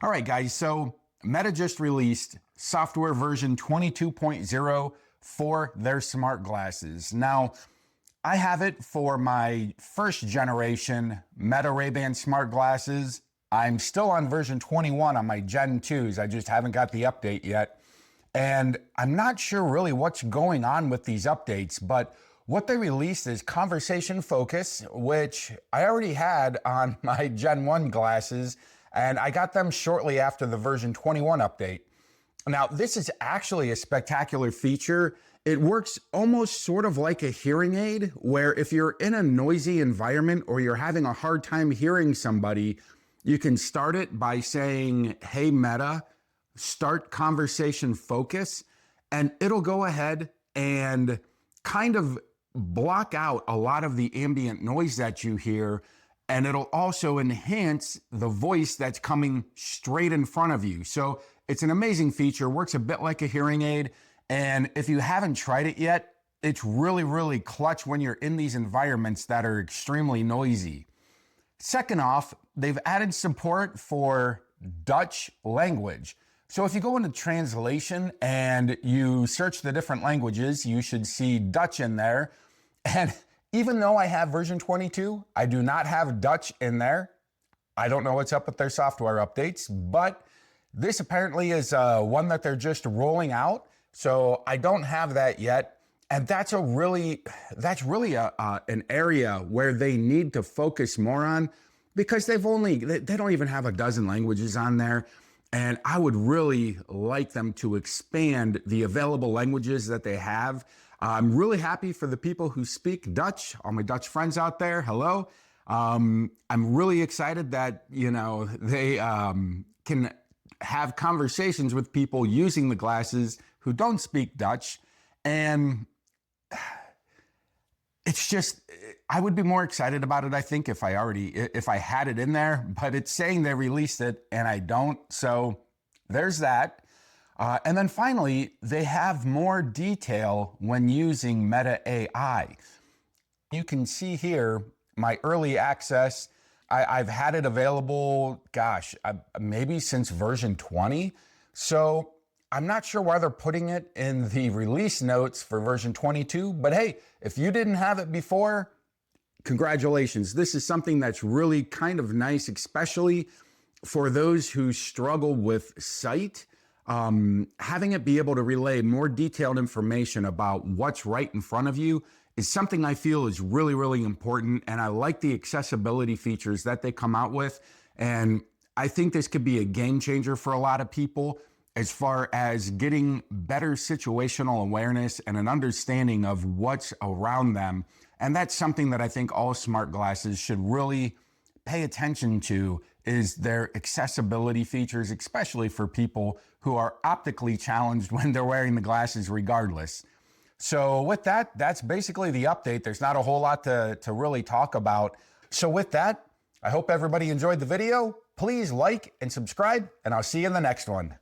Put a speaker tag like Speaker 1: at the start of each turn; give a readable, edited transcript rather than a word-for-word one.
Speaker 1: All right, guys, so Meta just released software version 22.0 for their smart glasses. Now, I have it for my first generation Meta Ray-Ban smart glasses. I'm still on version 21 on my Gen 2s. I just haven't got the update yet. And I'm not sure really what's going on with these updates, but what they released is conversation focus, which I already had on my Gen 1 glasses, and I got them shortly after the version 21 update. Now, this is actually a spectacular feature. It works almost sort of like a hearing aid, where if you're in a noisy environment or you're having a hard time hearing somebody, you can start it by saying, "Hey Meta, start conversation focus," and it'll go ahead and kind of block out a lot of the ambient noise that you hear, and it'll also enhance the voice that's coming straight in front of you. So it's an amazing feature, works a bit like a hearing aid, and if you haven't tried it yet, it's really, really clutch when you're in these environments that are extremely noisy. Second off, they've added support for Dutch language. So if you go into translation and you search the different languages, you should see Dutch in there. And even though I have version 22, I do not have Dutch in there. I don't know what's up with their software updates, but this apparently is one that they're just rolling out. So I don't have that yet. And that's really an area where they need to focus more on, because they don't even have a dozen languages on there. And I would really like them to expand the available languages that they have. I'm really happy for the people who speak Dutch, all my Dutch friends out there, hello. I'm really excited that, they can have conversations with people using the glasses who don't speak Dutch. And it's just, I would be more excited about it, I think, if I had it in there, but it's saying they released it and I don't. So there's that. And then finally, they have more detail when using Meta AI. You can see here my early access. I've had it available, maybe since version 20. So I'm not sure why they're putting it in the release notes for version 22, but hey, if you didn't have it before, congratulations. This is something that's really kind of nice, especially for those who struggle with sight. Having it be able to relay more detailed information about what's right in front of you is something I feel is really, really important. And I like the accessibility features that they come out with. And I think this could be a game changer for a lot of people as far as getting better situational awareness and an understanding of what's around them. And that's something that I think all smart glasses should really pay attention to, is their accessibility features, especially for people who are optically challenged when they're wearing the glasses regardless. So with that, that's basically the update. There's not a whole lot to really talk about. So with that, I hope everybody enjoyed the video. Please like and subscribe, and I'll see you in the next one.